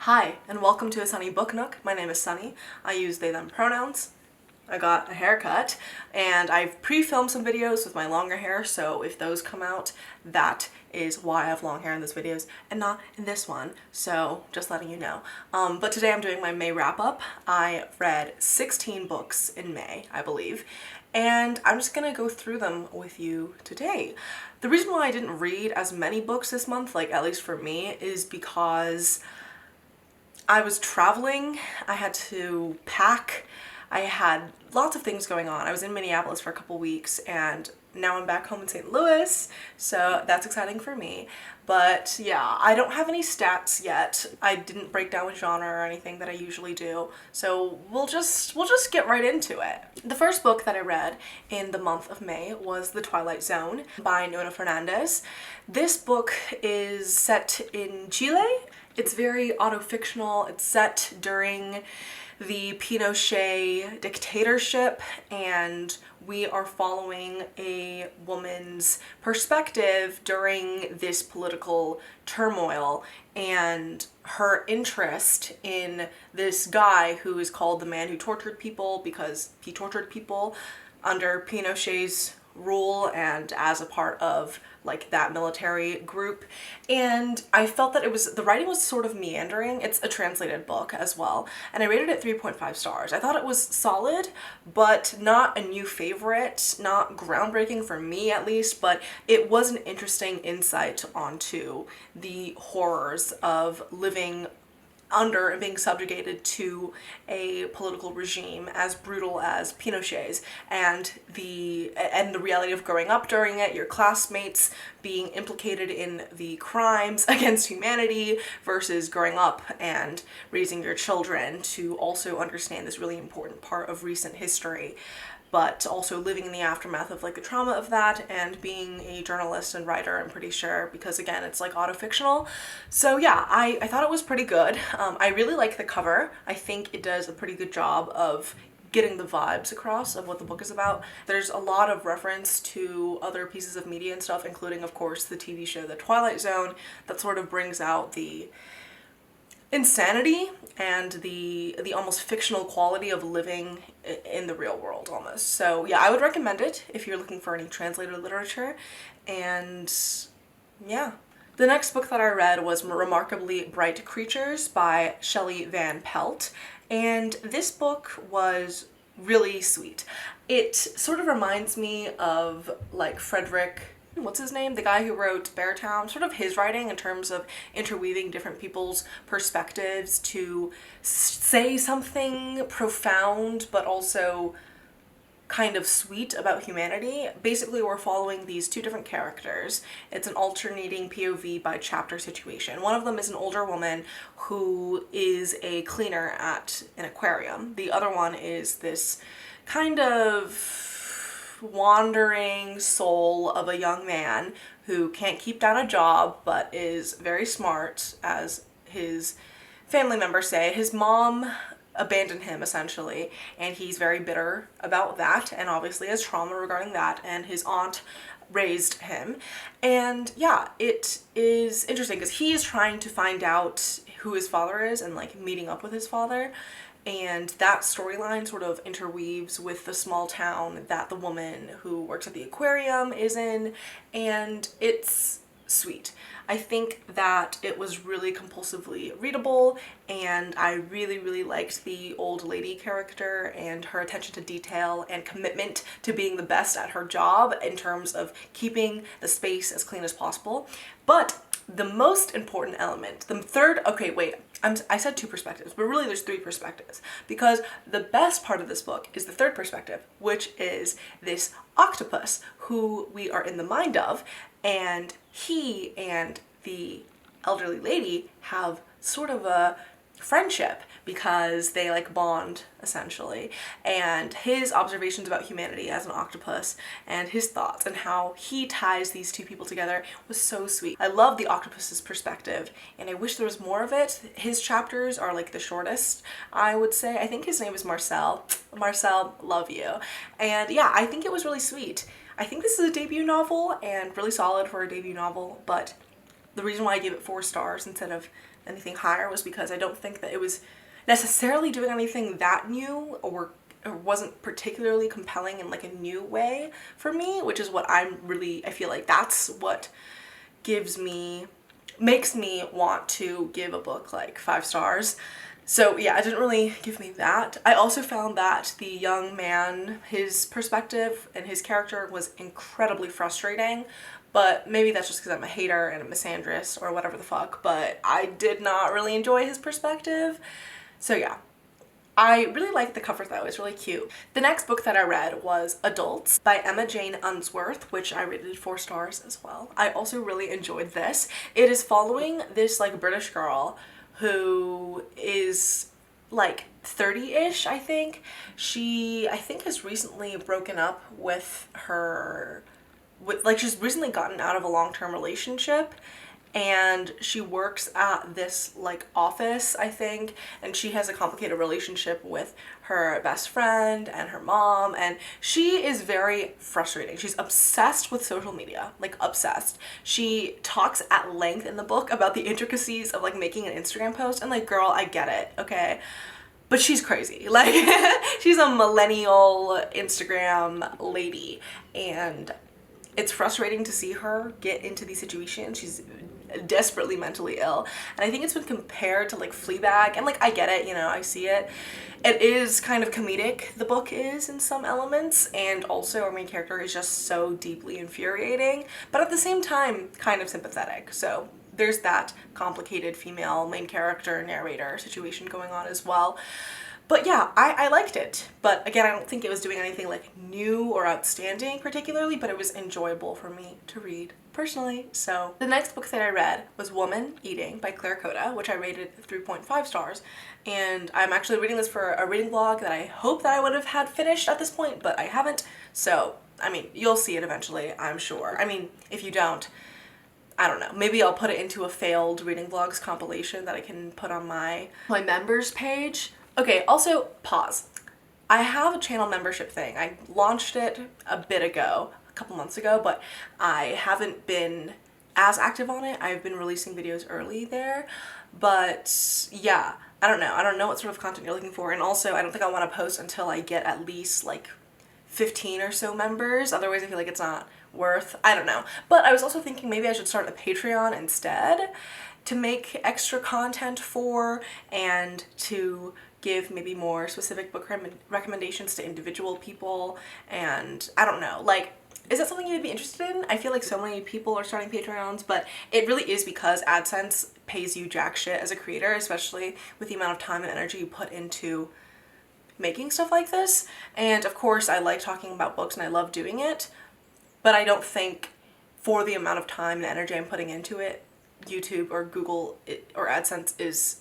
Hi, and welcome to a Sunny Book Nook. My name is Sunny. I use they them pronouns. I got a haircut, and I've pre-filmed some videos with my longer hair, so if those come out, that is why I have long hair in those videos and not in this one, so just letting you know. But today I'm doing my May wrap-up. I read 16 books in May, I believe, and I'm just gonna go through them with you today. The reason why I didn't read as many books this month, like at least for me, is because I was traveling, I had to pack, I had lots of things going on. I was in Minneapolis for a couple weeks and now I'm back home in St. Louis, so that's exciting for me. But yeah, I don't have any stats yet. I didn't break down with genre or anything that I usually do, so we'll just get right into it. The first book that I read in the month of May was The Twilight Zone by Nona Fernandez. This book is set in Chile. It's very auto-fictional. It's set during the Pinochet dictatorship, and we are following a woman's perspective during this political turmoil and her interest in this guy who is called the man who tortured people because he tortured people under Pinochet's rule and as a part of like that military group. And I felt that the writing was sort of meandering. It's a translated book as well, and I rated it 3.5 stars. I thought it was solid, but not a new favorite, not groundbreaking for me at least, but it was an interesting insight onto the horrors of living under and being subjugated to a political regime as brutal as Pinochet's, and the reality of growing up during it, your classmates being implicated in the crimes against humanity versus growing up and raising your children to also understand this really important part of recent history, but also living in the aftermath of like the trauma of that and being a journalist and writer, I'm pretty sure, because again, it's like auto-fictional. So yeah, I thought it was pretty good. I really like the cover. I think it does a pretty good job of getting the vibes across of what the book is about. There's a lot of reference to other pieces of media and stuff, including of course the TV show The Twilight Zone, that sort of brings out the insanity and the almost fictional quality of living in the real world almost. So yeah, I would recommend it if you're looking for any translated literature. And yeah. The next book that I read was Remarkably Bright Creatures by Shelby Van Pelt, and this book was really sweet. It sort of reminds me of like what's his name? The guy who wrote Beartown, sort of his writing in terms of interweaving different people's perspectives to say something profound but also kind of sweet about humanity. Basically, we're following these two different characters. It's an alternating POV by chapter situation. One of them is an older woman who is a cleaner at an aquarium. The other one is this kind of wandering soul of a young man who can't keep down a job but is very smart, as his family members say. His mom abandoned him essentially, and he's very bitter about that and obviously has trauma regarding that, and his aunt raised him. And yeah, it is interesting because he is trying to find out who his father is and like meeting up with his father, and that storyline sort of interweaves with the small town that the woman who works at the aquarium is in, and it's sweet. I think that it was really compulsively readable, and I really liked the old lady character and her attention to detail and commitment to being the best at her job in terms of keeping the space as clean as possible. But the most important element, the third, okay wait, I said two perspectives, but really there's three perspectives, because the best part of this book is the third perspective, which is this octopus who we are in the mind of, and he and the elderly lady have sort of a friendship because they like bond essentially, and his observations about humanity as an octopus and his thoughts and how he ties these two people together was so sweet. I love the octopus's perspective and I wish there was more of it. His chapters are like the shortest, I would say. I think his name is Marcel. Marcel, love you. And yeah, I think it was really sweet. I think this is a debut novel and really solid for a debut novel, but the reason why I gave it 4 stars instead of anything higher was because I don't think that it was necessarily doing anything that new or wasn't particularly compelling in like a new way for me, which is what I feel like that's what makes me want to give a book like 5 stars. So yeah, it didn't really give me that. I also found that the young man, his perspective and his character was incredibly frustrating, but maybe that's just because I'm a hater and a misandrist or whatever the fuck, but I did not really enjoy his perspective. So yeah. I really liked the cover though, it's really cute. The next book that I read was Adults by Emma Jane Unsworth, which I rated 4 stars as well. I also really enjoyed this. It is following this like British girl who is like 30-ish, I think. She, I think, has recently broken up with she's recently gotten out of a long-term relationship, and she works at this like office, I think, and she has a complicated relationship with her best friend and her mom, and she is very frustrating. She's obsessed with social media, like obsessed. She talks at length in the book about the intricacies of like making an Instagram post, and like, girl, I get it, okay? But she's crazy. Like, she's a millennial Instagram lady, and it's frustrating to see her get into these situations. She's desperately mentally ill, and I think it's been compared to like Fleabag, and like, I get it, you know, I see it. It is kind of comedic, the book is, in some elements, and also our main character is just so deeply infuriating, but at the same time kind of sympathetic. So there's that complicated female main character narrator situation going on as well. But yeah, I liked it. But again, I don't think it was doing anything like new or outstanding particularly, but it was enjoyable for me to read personally. So the next book that I read was Woman Eating by Claire Kohda, which I rated 3.5 stars. And I'm actually reading this for a reading vlog that I hope that I would have had finished at this point, but I haven't. So, I mean, you'll see it eventually, I'm sure. I mean, if you don't, I don't know, maybe I'll put it into a failed reading vlogs compilation that I can put on my members page. Okay, also, pause. I have a channel membership thing. I launched it a bit ago, a couple months ago, but I haven't been as active on it. I've been releasing videos early there, but yeah, I don't know. I don't know what sort of content you're looking for, and also I don't think I want to post until I get at least like 15 or so members. Otherwise I feel like it's not worth, I don't know. But I was also thinking maybe I should start a Patreon instead to make extra content for, and to give maybe more specific book recommendations to individual people. And I don't know, like, is that something you'd be interested in? I feel like so many people are starting Patreons, but it really is because AdSense pays you jack shit as a creator, especially with the amount of time and energy you put into making stuff like this. And of course I like talking about books and I love doing it, but I don't think for the amount of time and energy I'm putting into it, YouTube or Google or AdSense is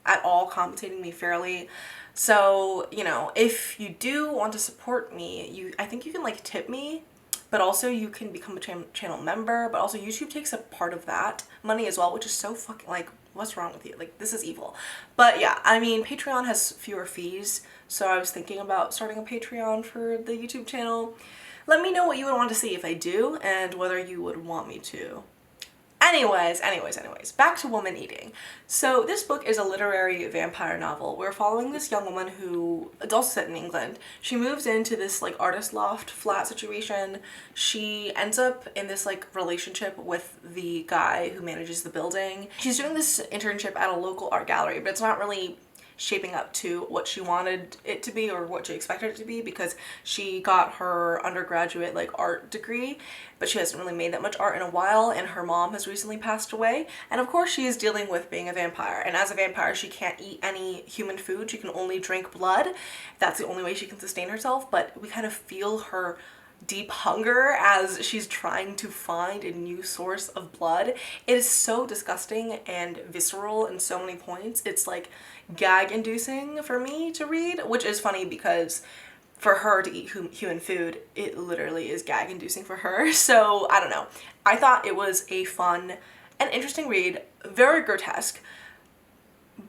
at all compensating me fairly. So, you know, if you do want to support me, I think you can like tip me, but also you can become a channel member, but also YouTube takes a part of that money as well, which is so fucking, like, what's wrong with you? Like, this is evil. But yeah, I mean, Patreon has fewer fees, so I was thinking about starting a Patreon for the YouTube channel. Let me know what you would want to see if I do, and whether you would want me to. Anyways, back to Woman Eating. So this book is a literary vampire novel. We're following this young woman who, it's also set in England. She moves into this like artist loft flat situation. She ends up in this like relationship with the guy who manages the building. She's doing this internship at a local art gallery, but it's not really shaping up to what she wanted it to be or what she expected it to be, because she got her undergraduate like art degree, but she hasn't really made that much art in a while, and her mom has recently passed away, and of course she is dealing with being a vampire, and as a vampire she can't eat any human food. She can only drink blood. That's the only way she can sustain herself, but we kind of feel her deep hunger as she's trying to find a new source of blood. It is so disgusting and visceral in so many points. It's like gag inducing for me to read, which is funny because for her to eat human food, it literally is gag inducing for her. So I don't know. I thought it was a fun and interesting read, very grotesque.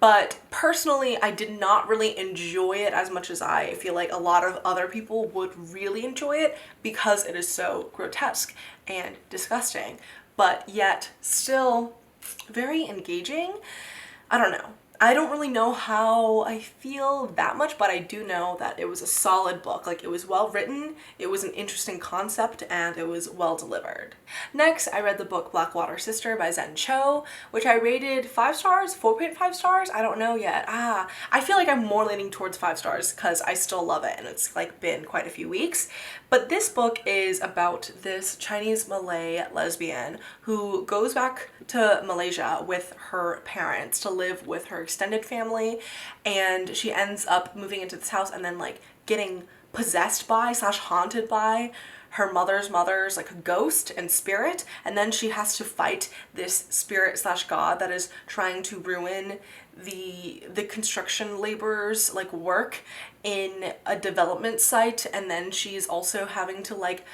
But personally, I did not really enjoy it as much as I feel like a lot of other people would really enjoy it, because it is so grotesque and disgusting, but yet still very engaging. I don't know. I don't really know how I feel that much, but I do know that it was a solid book. Like, it was well written, it was an interesting concept, and it was well delivered. Next, I read the book Blackwater Sister by Zen Cho, which I rated 5 stars, 4.5 stars, I don't know yet. I feel like I'm more leaning towards 5 stars because I still love it and it's like been quite a few weeks. But this book is about this Chinese Malay lesbian who goes back to Malaysia with her parents to live with her extended family, and she ends up moving into this house and then like getting possessed by / haunted by her mother's like ghost and spirit, and then she has to fight this spirit / god that is trying to ruin the construction laborers like work in a development site, and then she's also having to like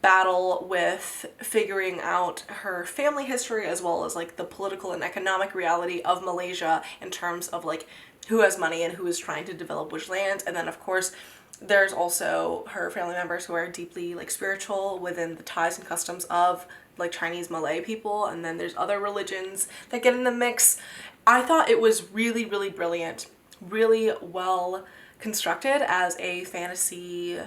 battle with figuring out her family history as well as like the political and economic reality of Malaysia in terms of like who has money and who is trying to develop which land. And then of course there's also her family members who are deeply like spiritual within the ties and customs of like Chinese Malay people, and then there's other religions that get in the mix. I thought it was really, really brilliant, really well constructed as a fantasy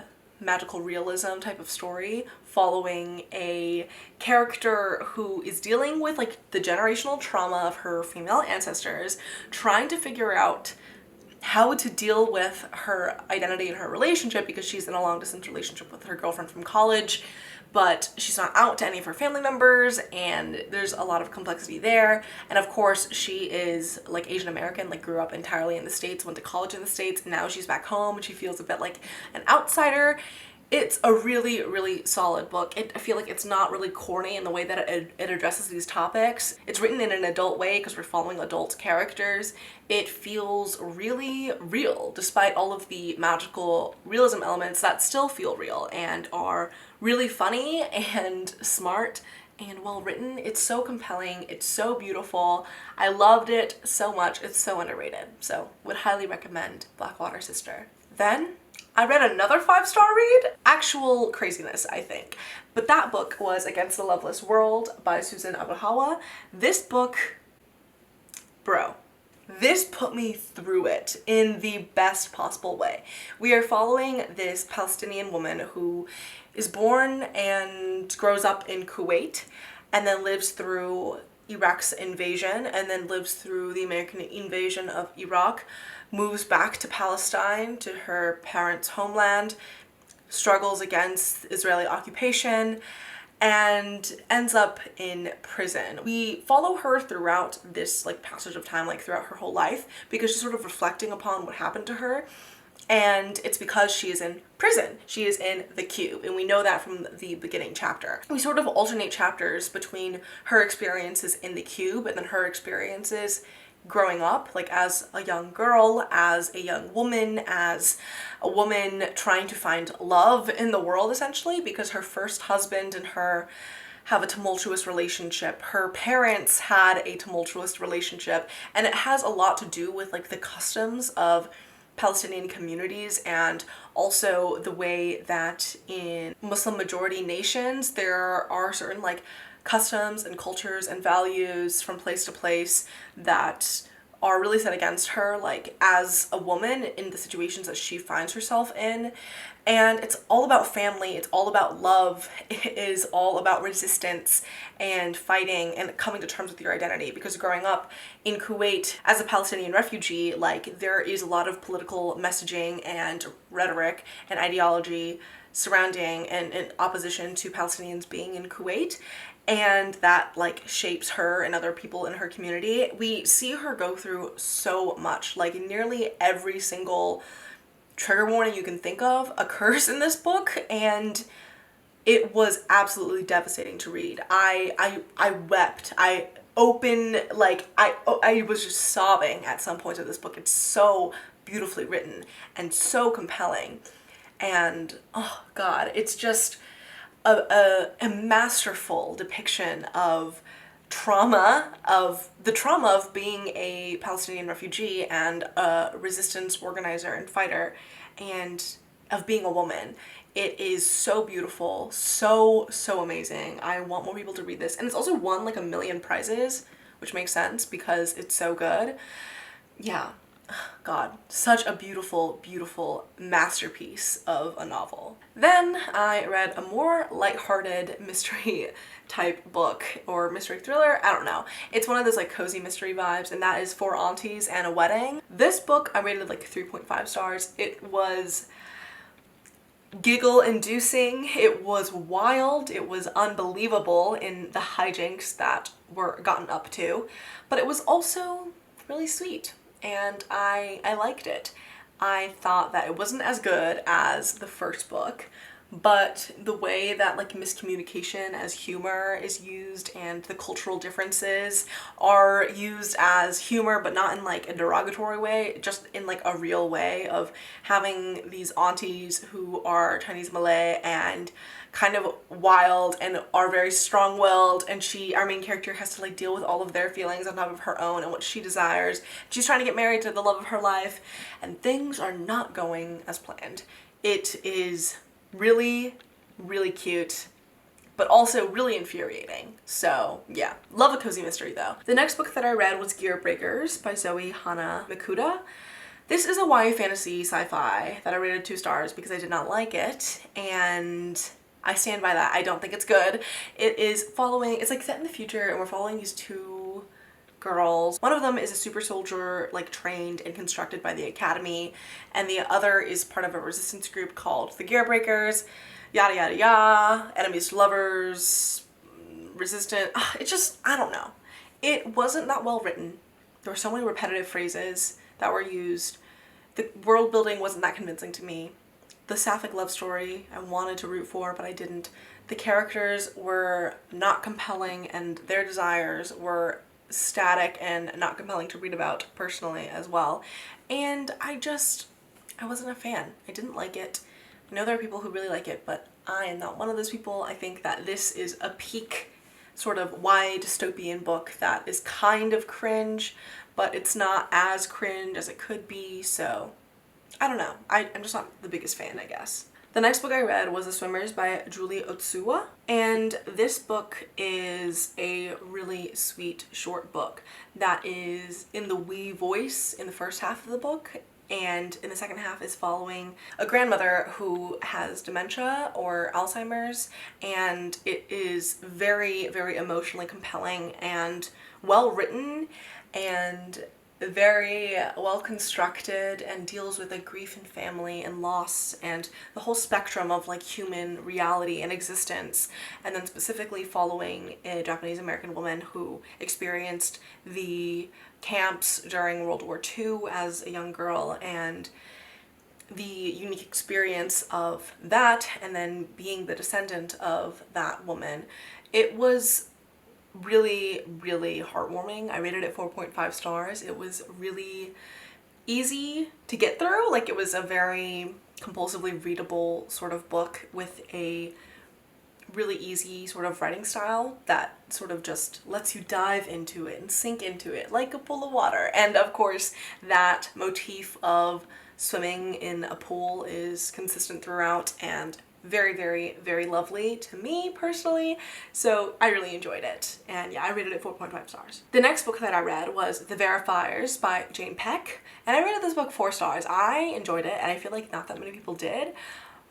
magical realism type of story following a character who is dealing with like the generational trauma of her female ancestors, trying to figure out how to deal with her identity and her relationship because she's in a long distance relationship with her girlfriend from college, but she's not out to any of her family members, and there's a lot of complexity there. And of course she is like Asian American, like grew up entirely in the States, went to college in the States, and now she's back home and she feels a bit like an outsider. It's a really, really solid book. I feel like it's not really corny in the way that it addresses these topics. It's written in an adult way because we're following adult characters. It feels really real, despite all of the magical realism elements that still feel real and are really funny and smart and well written. It's so compelling. It's so beautiful. I loved it so much. It's so underrated. So would highly recommend Blackwater Sister. Then I read another 5-star read. Actual craziness, I think. But that book was Against the Loveless World by Susan Abulhawa. This book, bro, this put me through it in the best possible way. We are following this Palestinian woman who is born and grows up in Kuwait and then lives through Iraq's invasion and then lives through the American invasion of Iraq, moves back to Palestine, to her parents' homeland, struggles against Israeli occupation, and ends up in prison. We follow her throughout this like passage of time, like throughout her whole life, because she's sort of reflecting upon what happened to her. And it's because she is in prison. She is in the cube, and we know that from the beginning chapter. We sort of alternate chapters between her experiences in the cube and then her experiences growing up, like as a young girl, as a young woman, as a woman trying to find love in the world, essentially, because her first husband and her have a tumultuous relationship. Her parents had a tumultuous relationship, and it has a lot to do with like the customs of Palestinian communities, and also the way that in Muslim majority nations there are certain like customs and cultures and values from place to place that are really set against her, like as a woman in the situations that she finds herself in. And it's all about family, it's all about love, it is all about resistance and fighting and coming to terms with your identity. Because growing up in Kuwait as a Palestinian refugee, like there is a lot of political messaging and rhetoric and ideology surrounding and in opposition to Palestinians being in Kuwait, and that like shapes her and other people in her community. We see her go through so much, like nearly every single trigger warning you can think of occurs in this book, and it was absolutely devastating to read. I wept. I was just sobbing at some points of this book. It's so beautifully written and so compelling, and oh god, it's just a masterful depiction of the trauma of being a Palestinian refugee and a resistance organizer and fighter, and of being a woman. It is so beautiful, so amazing. I want more people to read this, and it's also won like 1 million prizes, which makes sense because it's so good. Yeah, God, such a beautiful, beautiful masterpiece of a novel. Then I read a more lighthearted mystery type book, or mystery thriller, I don't know. It's one of those like cozy mystery vibes, and that is Four Aunties and a Wedding. This book I rated like 3.5 stars. It was giggle inducing, it was wild, it was unbelievable in the hijinks that were gotten up to, but it was also really sweet, and I liked it. I thought that it wasn't as good as the first book, but the way that like miscommunication as humor is used and the cultural differences are used as humor, but not in like a derogatory way, just in like a real way of having these aunties who are Chinese Malay and kind of wild and are very strong-willed, and our main character has to like deal with all of their feelings on top of her own and what she desires. She's trying to get married to the love of her life, and things are not going as planned. It is really, really cute, but also really infuriating. So yeah, love a cozy mystery though. The next book that I read was Gearbreakers by Zoe Hana Mikuta. This is a YA fantasy sci-fi that I rated 2 stars because I did not like it, and I stand by that. I don't think it's good. It's like set in the future, and we're following these 2 girls. One of them is a super soldier, like trained and constructed by the academy, and the other is part of a resistance group called the Gearbreakers, yada yada yada, enemies to lovers, resistant. It's just, I don't know. It wasn't that well written. There were so many repetitive phrases that were used. The world building wasn't that convincing to me. The sapphic love story I wanted to root for, but I didn't. The characters were not compelling, and their desires were static and not compelling to read about personally as well. And I wasn't a fan. I didn't like it. I know there are people who really like it, but I am not one of those people. I think that this is a peak sort of YA dystopian book that is kind of cringe, but it's not as cringe as it could be, so I don't know. I'm just not the biggest fan, I guess. The next book I read was The Swimmers by Julie Otsuwa, and this book is a really sweet short book that is in the we voice in the first half of the book, and in the second half is following a grandmother who has dementia or Alzheimer's, and it is very, very emotionally compelling and well written and very well constructed, and deals with like grief and family and loss and the whole spectrum of like human reality and existence, and then specifically following a Japanese American woman who experienced the camps during World War II as a young girl, and the unique experience of that, and then being the descendant of that woman. It was really, really heartwarming. I rated it 4.5 stars. It was really easy to get through. Like, it was a very compulsively readable sort of book with a really easy sort of writing style that sort of just lets you dive into it and sink into it like a pool of water. And of course, that motif of swimming in a pool is consistent throughout and very, very, very lovely to me personally, so I really enjoyed it, and yeah, I rated it 4.5 stars. The next book that I read was The Verifiers by Jane Peck, and I rated this book 4 stars. I enjoyed it, and I feel like not that many people did,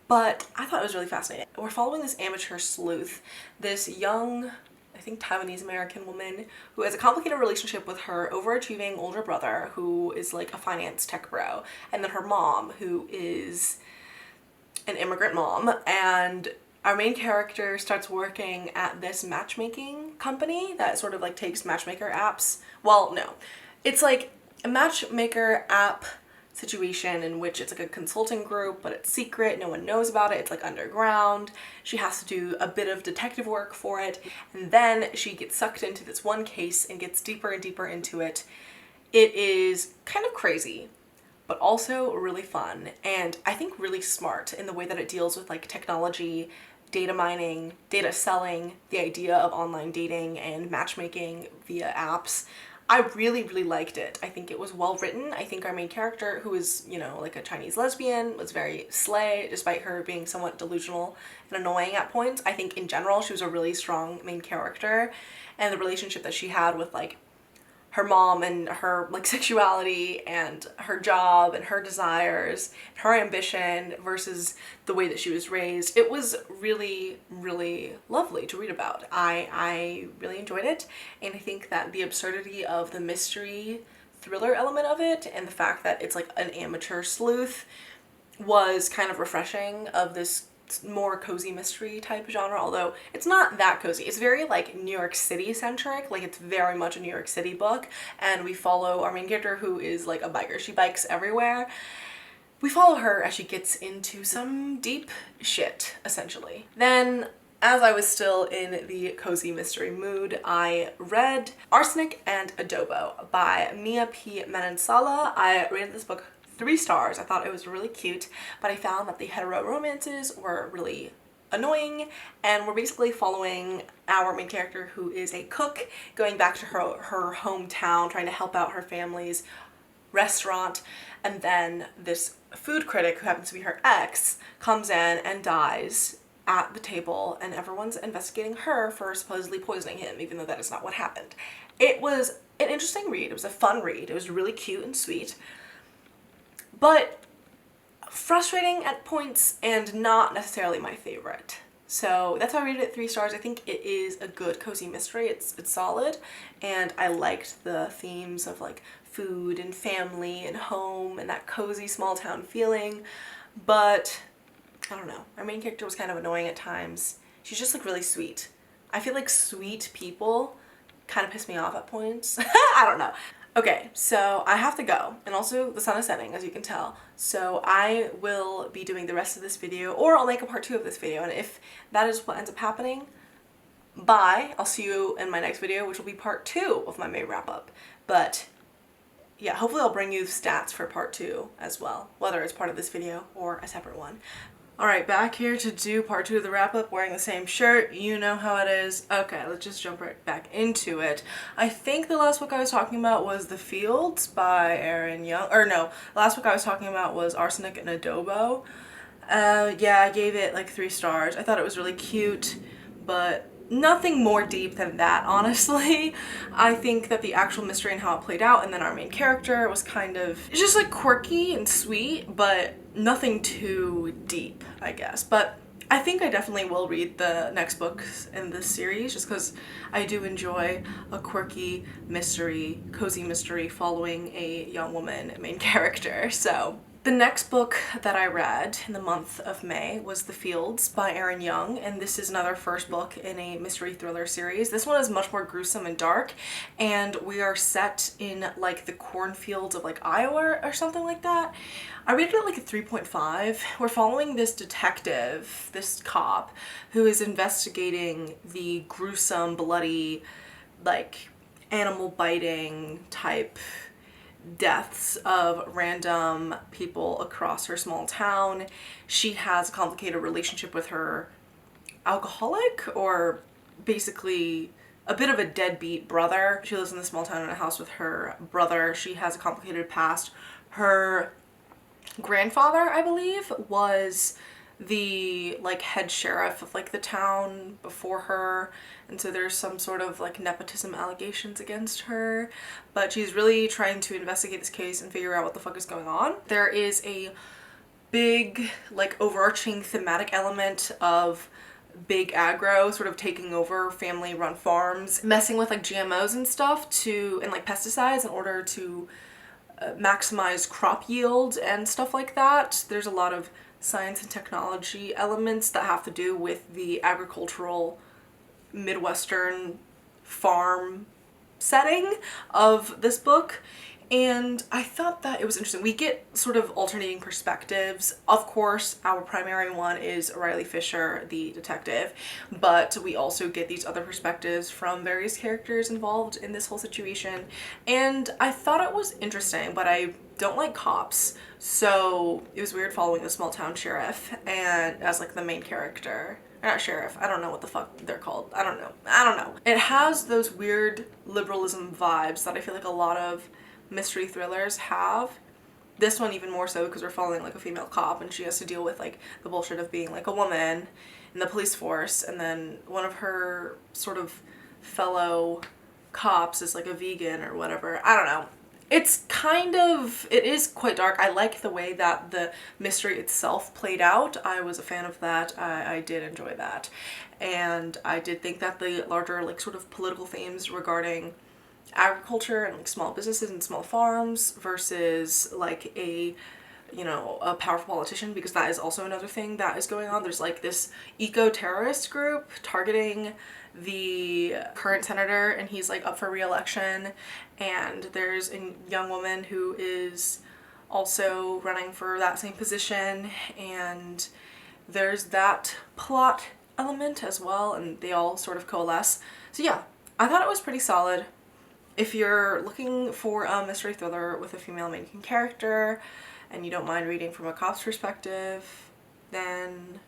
but I thought it was really fascinating. We're following this amateur sleuth, this young, I think Taiwanese American woman who has a complicated relationship with her overachieving older brother who is like a finance tech bro, and then her mom who is an immigrant mom, and our main character starts working at this matchmaking company that sort of like takes matchmaker apps. Well, no, it's like a matchmaker app situation in which it's like a consulting group, but it's secret, no one knows about it, it's like underground. She has to do a bit of detective work for it, and then she gets sucked into this one case and gets deeper and deeper into it. It is kind of crazy, but also really fun, and I think really smart in the way that it deals with like technology, data mining, data selling, the idea of online dating and matchmaking via apps. I really, really liked it. I think it was well written. I think our main character, who is, you know, like a Chinese lesbian, was very slay, despite her being somewhat delusional and annoying at points. I think in general she was a really strong main character, and the relationship that she had with like her mom and her like sexuality and her job and her desires, her ambition versus the way that she was raised. It was really, really lovely to read about. I really enjoyed it, and I think that the absurdity of the mystery thriller element of it and the fact that it's like an amateur sleuth was kind of refreshing of this more cozy mystery type genre, although it's not that cozy. It's very like New York City centric, like it's very much a New York City book, and we follow our main character who is like a biker. She bikes everywhere. We follow her as she gets into some deep shit, essentially. Then, as I was still in the cozy mystery mood, I read Arsenic and Adobo by Mia P. Manansala. I rated this book 3 stars. I thought it was really cute, but I found that the hetero romances were really annoying, and we're basically following our main character who is a cook going back to her hometown, trying to help out her family's restaurant, and then this food critic who happens to be her ex comes in and dies at the table, and everyone's investigating her for supposedly poisoning him, even though that is not what happened. It was an interesting read. It was a fun read. It was really cute and sweet, but frustrating at points and not necessarily my favorite. So that's why I rated it 3 stars. I think it is a good cozy mystery. It's solid, and I liked the themes of like food and family and home and that cozy small town feeling, but I don't know. Our main character was kind of annoying at times. She's just like really sweet. I feel like sweet people kind of piss me off at points. I don't know. Okay, so I have to go, and also the sun is setting, as you can tell, so I will be doing the rest of this video, or I'll make a part 2 of this video, and if that is what ends up happening, bye. I'll see you in my next video, which will be part 2 of my May wrap-up. But yeah, hopefully I'll bring you stats for part 2 as well, whether it's part of this video or a separate one. Alright, back here to do part 2 of the wrap-up, wearing the same shirt. You know how it is. Okay, let's just jump right back into it. I think the last book I was talking about was The Fields by Erin Young. Or no, the last book I was talking about was Arsenic and Adobo. Yeah, I gave it like 3 stars. I thought it was really cute, but nothing more deep than that, honestly. I think that the actual mystery and how it played out, and then our main character was kind of, it's just like quirky and sweet, but nothing too deep, I guess. But I think I definitely will read the next books in this series, just because I do enjoy a quirky mystery, cozy mystery following a young woman main character. So the next book that I read in the month of May was The Fields by Erin Young, and this is another first book in a mystery thriller series. This one is much more gruesome and dark, and we are set in like the cornfields of like Iowa or something like that. I rated it like a 3.5. We're following this detective, this cop, who is investigating the gruesome, bloody, like animal biting type deaths of random people across her small town. She has a complicated relationship with her alcoholic, or basically a bit of a deadbeat brother. She lives in the small town in a house with her brother. She has a complicated past. Her grandfather, I believe, was the like head sheriff of like the town before her, and so there's some sort of like nepotism allegations against her, but she's really trying to investigate this case and figure out what the fuck is going on. There is a big like overarching thematic element of big agro sort of taking over family run farms, messing with like GMOs and stuff and like pesticides in order to maximize crop yield and stuff like that. There's a lot of science and technology elements that have to do with the agricultural Midwestern farm setting of this book, and I thought that it was interesting. We get sort of alternating perspectives. Of course, our primary one is Riley Fisher, the detective, but we also get these other perspectives from various characters involved in this whole situation, and I thought it was interesting, but I don't like cops, so it was weird following the small town sheriff and as like the main character. Not sheriff, I don't know what the fuck they're called. I don't know. It has those weird liberalism vibes that I feel like a lot of mystery thrillers have. This one even more so, because we're following like a female cop and she has to deal with like the bullshit of being like a woman in the police force, and then one of her sort of fellow cops is like a vegan or whatever. I don't know. It is quite dark. I like the way that the mystery itself played out. I was a fan of that. I did enjoy that. And I did think that the larger like sort of political themes regarding agriculture and like small businesses and small farms versus like a powerful politician, because that is also another thing that is going on. There's like this eco-terrorist group targeting the current senator, and he's like up for re-election, and there's a young woman who is also running for that same position, and there's that plot element as well, and they all sort of coalesce. So yeah, I thought it was pretty solid. If you're looking for a mystery thriller with a female main character and you don't mind reading from a cop's perspective, then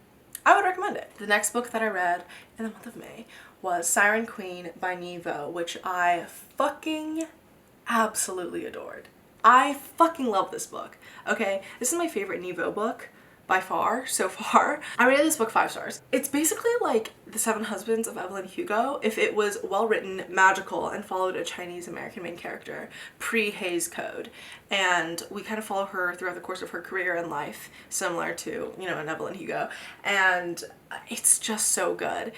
I would recommend it. The next book that I read in the month of May was Siren Queen by nghi, which I fucking absolutely adored. I fucking love this book. Okay, this is my favorite nghi book by far, so far. I rated this book 5 stars. It's basically like The Seven Husbands of Evelyn Hugo if it was well written, magical, and followed a Chinese American main character pre-Hays Code. And we kind of follow her throughout the course of her career and life, similar to, an Evelyn Hugo. And it's just so good.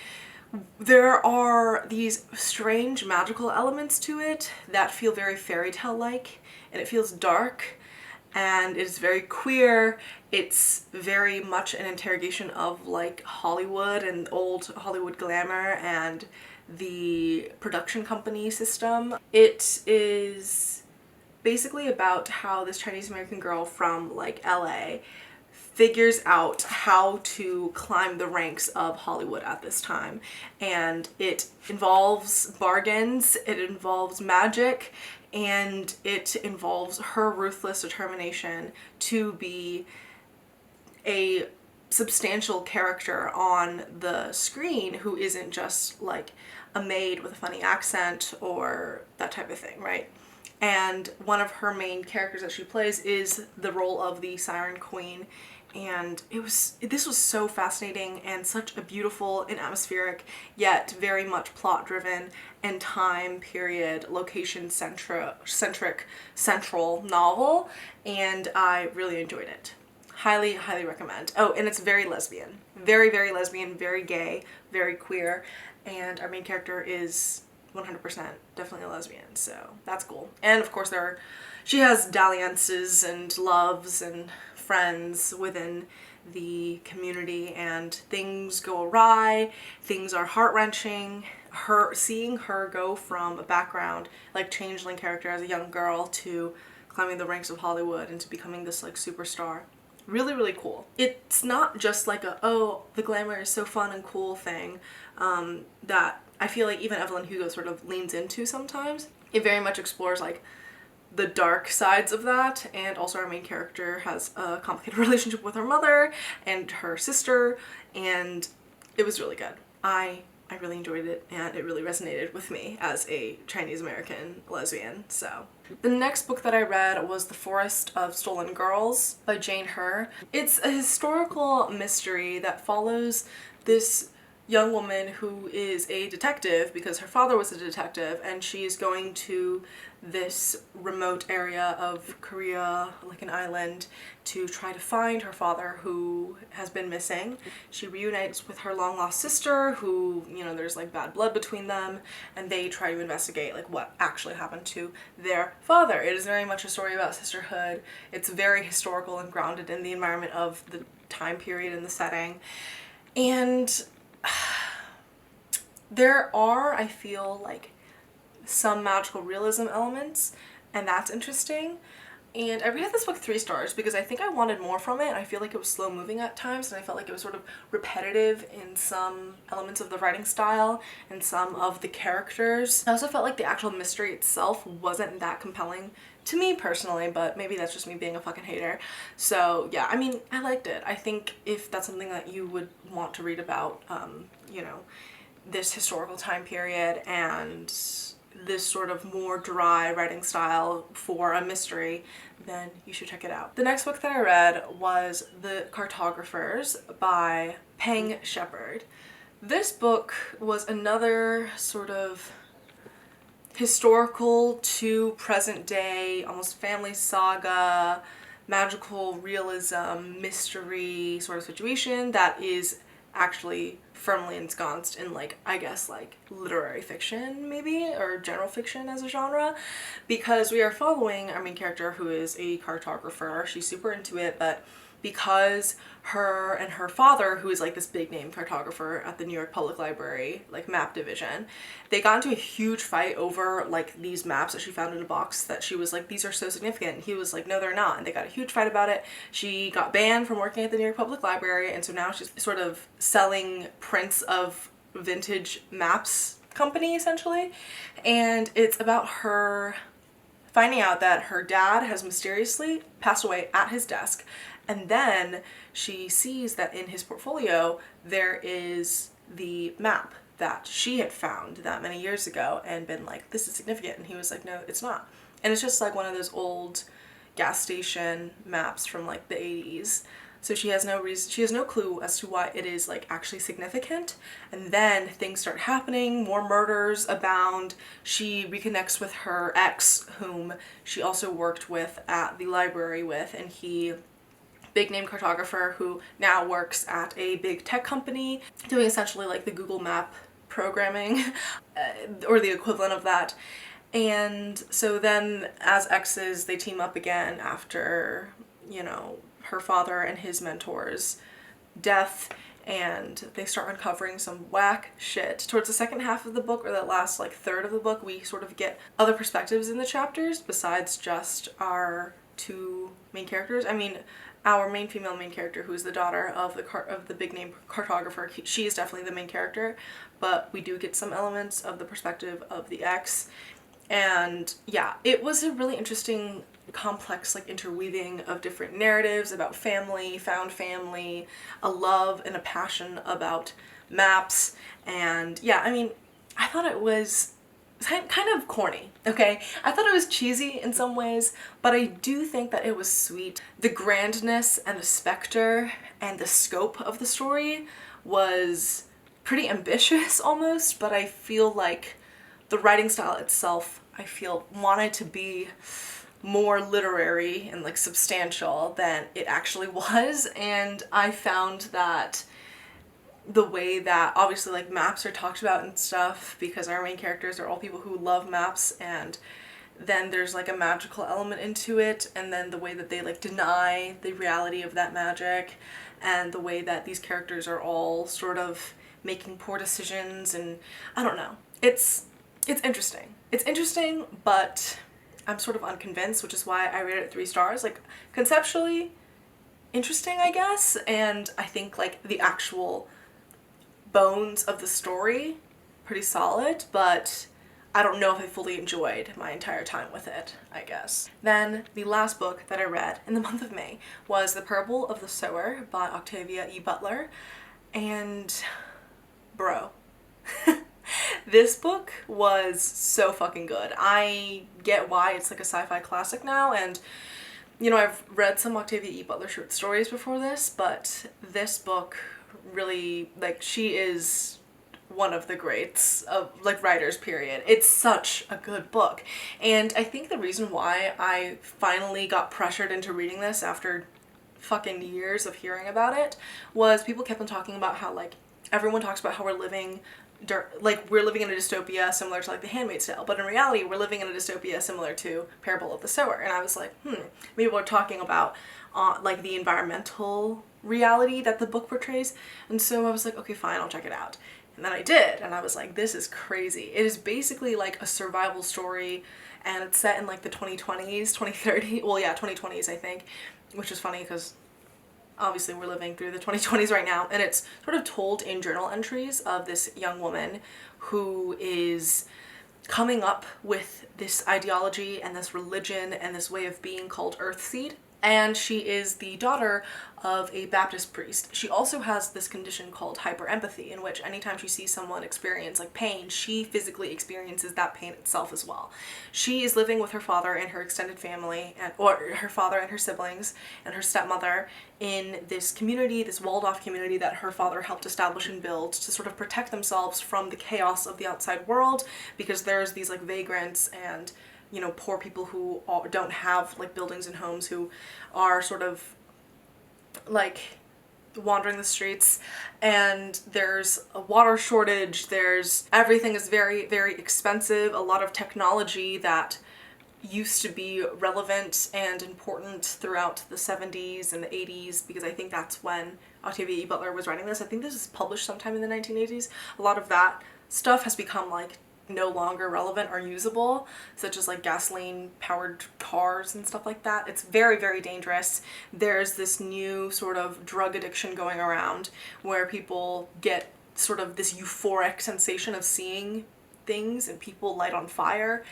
There are these strange magical elements to it that feel very fairy tale-like, and it feels dark, and it's very queer. It's very much an interrogation of like Hollywood and old Hollywood glamour and the production company system. It is basically about how this Chinese American girl from like LA figures out how to climb the ranks of Hollywood at this time. And it involves bargains, it involves magic, and it involves her ruthless determination to be a substantial character on the screen who isn't just like a maid with a funny accent or that type of thing, right? And one of her main characters that she plays is the role of the Siren Queen. And this was so fascinating and such a beautiful and atmospheric yet very much plot driven and time period location centric central novel, and I really enjoyed it. Highly, highly recommend. Oh, and it's very lesbian. Very, very lesbian, very gay, very queer, and our main character is 100% definitely a lesbian, so that's cool. And of course she has dalliances and loves and friends within the community, and things go awry, things are heart-wrenching. Seeing her go from a background like changeling character as a young girl to climbing the ranks of Hollywood and to becoming this like superstar. Really, really cool. It's not just like the glamour is so fun and cool thing that I feel like even Evelyn Hugo sort of leans into sometimes. It very much explores like the dark sides of that, and also our main character has a complicated relationship with her mother and her sister, and it was really good. I really enjoyed it, and it really resonated with me as a Chinese American lesbian. So the next book that I read was The Forest of Stolen Girls by June Hur. It's a historical mystery that follows this young woman who is a detective because her father was a detective, and she's going to this remote area of Korea, like an island, to try to find her father who has been missing. She reunites with her long lost sister who, there's like bad blood between them, and they try to investigate like what actually happened to their father. It is very much a story about sisterhood. It's very historical and grounded in the environment of the time period and the setting. And there are, I feel like, some magical realism elements, and that's interesting. And I rated this book 3 stars because I think I wanted more from it. I feel like it was slow moving at times, and I felt like it was sort of repetitive in some elements of the writing style and some of the characters. I also felt like the actual mystery itself wasn't that compelling to me personally, but maybe that's just me being a fucking hater. So yeah, I mean, I liked it. I think if that's something that you would want to read about, this historical time period and this sort of more dry writing style for a mystery, then you should check it out. The next book that I read was The Cartographers by Peng Shepherd. This book was another sort of historical to present day, almost family saga, magical realism, mystery sort of situation that is actually firmly ensconced in, like, I guess, like, literary fiction, maybe, or general fiction as a genre, because we are following our main character, who is a cartographer. She's super into it, but because her and her father, who is like this big name cartographer at the New York Public Library, like map division, they got into a huge fight over like these maps that she found in a box that she was like, these are so significant. And he was like, no, they're not. And they got a huge fight about it. She got banned from working at the New York Public Library, and so now she's sort of selling prints of vintage maps company, essentially. And it's about her finding out that her dad has mysteriously passed away at his desk. And then she sees that in his portfolio there is the map that she had found that many years ago and been like, this is significant. And he was like, no, it's not. And it's just like one of those old gas station maps from like the 80s. So she has no clue as to why it is like actually significant. And then things start happening, more murders abound. She reconnects with her ex, whom she also worked with at the library with, and he, big name cartographer who now works at a big tech company doing essentially like the Google Map programming or the equivalent of that. And so then as exes, they team up again after, you know, her father and his mentor's death, and they start uncovering some whack shit. Towards the second half of the book, or that last like third of the book, we sort of get other perspectives in the chapters besides just our two main characters. I mean, our main female main character, who's the daughter of the big name cartographer, she is definitely the main character, but we do get some elements of the perspective of the ex. And yeah, it was a really interesting, complex, like interweaving of different narratives about family, found family, a love and a passion about maps. And yeah, I mean, I thought it was kind of corny, okay? I thought it was cheesy in some ways, but I do think that it was sweet. The grandness and the specter and the scope of the story was pretty ambitious almost, but I feel like the writing style itself, I feel, wanted to be more literary and like substantial than it actually was. And I found that the way that obviously like maps are talked about and stuff, because our main characters are all people who love maps, and then there's like a magical element into it, and then the way that they like deny the reality of that magic, and the way that these characters are all sort of making poor decisions, and I don't know. It's interesting. It's interesting, but I'm sort of unconvinced, which is why I rated it 3 stars. Like, conceptually interesting, I guess, and I think like the actual bones of the story pretty solid, but I don't know if I fully enjoyed my entire time with it, I guess. Then the last book that I read in the month of May was The Parable of the Sower by Octavia E. Butler, and bro, this book was so fucking good. I get why it's like a sci-fi classic now, and you know, I've read some Octavia E. Butler short stories before this, but this book really, like, she is one of the greats of like writers, period. It's such a good book. And I think the reason why I finally got pressured into reading this after fucking years of hearing about it was people kept on talking about how like everyone talks about how we're living in a dystopia similar to like The Handmaid's Tale, but in reality we're living in a dystopia similar to Parable of the Sower. And I was like, people are talking about like the environmental reality that the book portrays, and so I was like, okay, fine, I'll check it out. And then I did, and I was like, this is crazy. It is basically like a survival story, and it's set in like the 2020s, 2030, well yeah, 2020s I think, which is funny because obviously we're living through the 2020s right now, and it's sort of told in journal entries of this young woman who is coming up with this ideology and this religion and this way of being called Earthseed. and she is the daughter of a Baptist priest. She also has this condition called hyperempathy, in which anytime she sees someone experience like pain, she physically experiences that pain itself as well. She is living with her father and her extended family, or her father and her siblings and her stepmother, in this community, this walled off community that her father helped establish and build to sort of protect themselves from the chaos of the outside world, because there's these like vagrants and, you know, poor people who don't have like buildings and homes, who are sort of like wandering the streets, and there's a water shortage, everything is very, very expensive. A lot of technology that used to be relevant and important throughout the 70s and the 80s, because I think that's when Octavia E. Butler was writing this. I think this is published sometime in the 1980s. A lot of that stuff has become like no longer relevant or usable, such as like gasoline powered cars and stuff like that. It's very, very dangerous. There's this new sort of drug addiction going around where people get sort of this euphoric sensation of seeing things and people light on fire,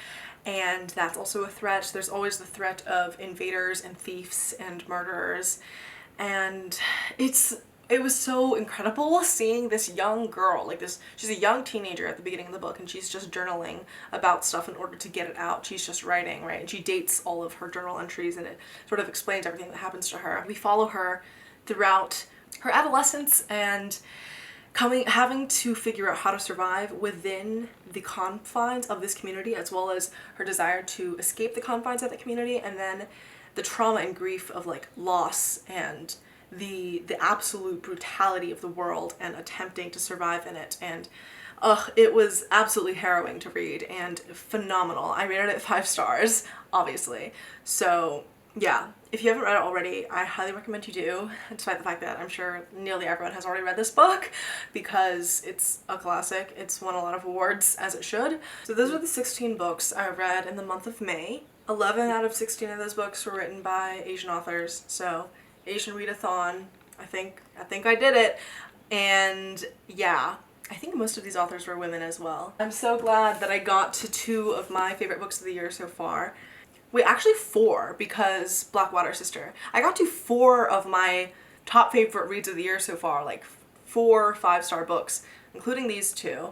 and that's also a threat. There's always the threat of invaders and thieves and murderers, and it was so incredible seeing this young girl, like this, she's a young teenager at the beginning of the book, and she's just journaling about stuff in order to get it out. She's just writing, right? And she dates all of her journal entries, and it sort of explains everything that happens to her. We follow her throughout her adolescence and having to figure out how to survive within the confines of this community, as well as her desire to escape the confines of the community, and then the trauma and grief of like loss and the absolute brutality of the world and attempting to survive in it. And it was absolutely harrowing to read and phenomenal. I rated it 5 stars, obviously. So yeah, if you haven't read it already, I highly recommend you do, despite the fact that I'm sure nearly everyone has already read this book, because it's a classic. It's won a lot of awards, as it should. So those are the 16 books I read in the month of May. 11 out of 16 of those books were written by Asian authors, so Asian readathon. I think I did it. And yeah, I think most of these authors were women as well. I'm so glad that I got to 2 of my favorite books of the year so far. Wait, actually 4, because Blackwater Sister. I got to 4 of my top favorite reads of the year so far, like 4 5-star books, including these 2.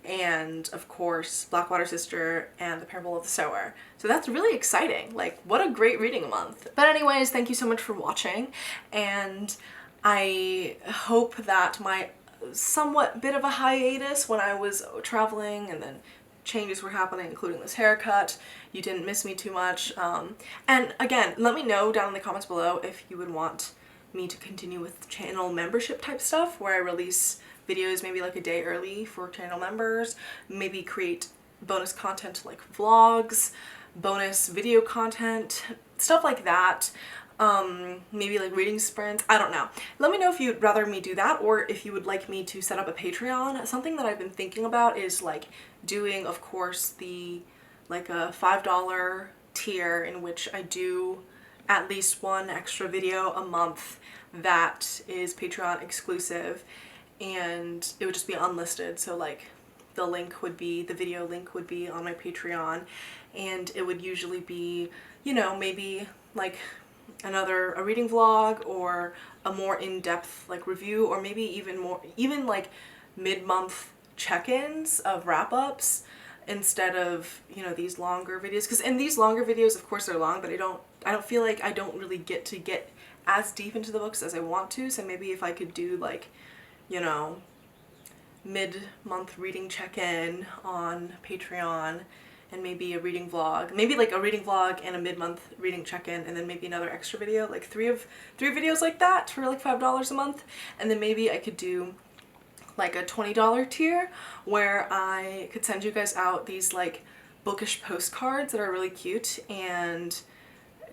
And of course, Blackwater Sister and The Parable of the Sower. So that's really exciting. Like, what a great reading month. But anyways, thank you so much for watching, and I hope that my somewhat bit of a hiatus when I was traveling and then changes were happening, including this haircut, you didn't miss me too much. And again, let me know down in the comments below if you would want me to continue with channel membership type stuff, where I release videos maybe like a day early for channel members, maybe create bonus content like vlogs, bonus video content, stuff like that. Maybe like reading sprints, I don't know. Let me know if you'd rather me do that, or if you would like me to set up a Patreon. Something that I've been thinking about is like doing, of course, the like a $5 tier in which I do at least 1 extra video a month that is Patreon exclusive, and it would just be unlisted. So like the video link would be on my Patreon, and it would usually be, you know, maybe like a reading vlog or a more in-depth like review, or maybe even like mid-month check-ins of wrap-ups instead of, you know, these longer videos. Because in these longer videos, of course they're long, but I don't feel like I don't really get as deep into the books as I want to. So maybe if I could do like, you know, mid-month reading check-in on Patreon, and maybe a reading vlog, maybe like a reading vlog and a mid-month reading check-in, and then maybe another extra video, like three videos like that for like $5 a month. And then maybe I could do like a $20 tier where I could send you guys out these like bookish postcards that are really cute, and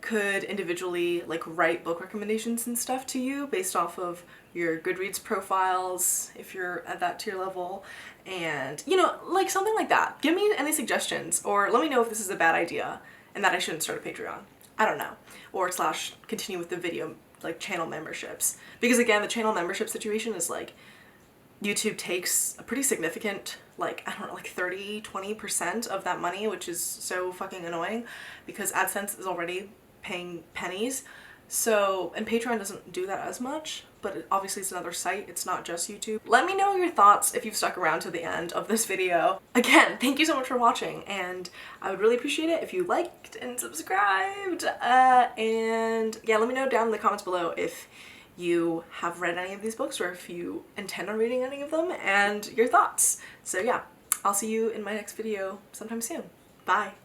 could individually like write book recommendations and stuff to you based off of your Goodreads profiles if you're at that tier level, and you know, like something like that. Give me any suggestions, or let me know if this is a bad idea and that I shouldn't start a Patreon. I don't know. Or / continue with the video like channel memberships, because again, the channel membership situation is like YouTube takes a pretty significant, like, I don't know, like 30-20% of that money, which is so fucking annoying because AdSense is already paying pennies So, and Patreon doesn't do that as much, but obviously it's another site, it's not just YouTube. Let me know your thoughts if you've stuck around to the end of this video. Again, thank you so much for watching, and I would really appreciate it if you liked and subscribed. And yeah, let me know down in the comments below if you have read any of these books or if you intend on reading any of them and your thoughts. So yeah, I'll see you in my next video sometime soon. Bye!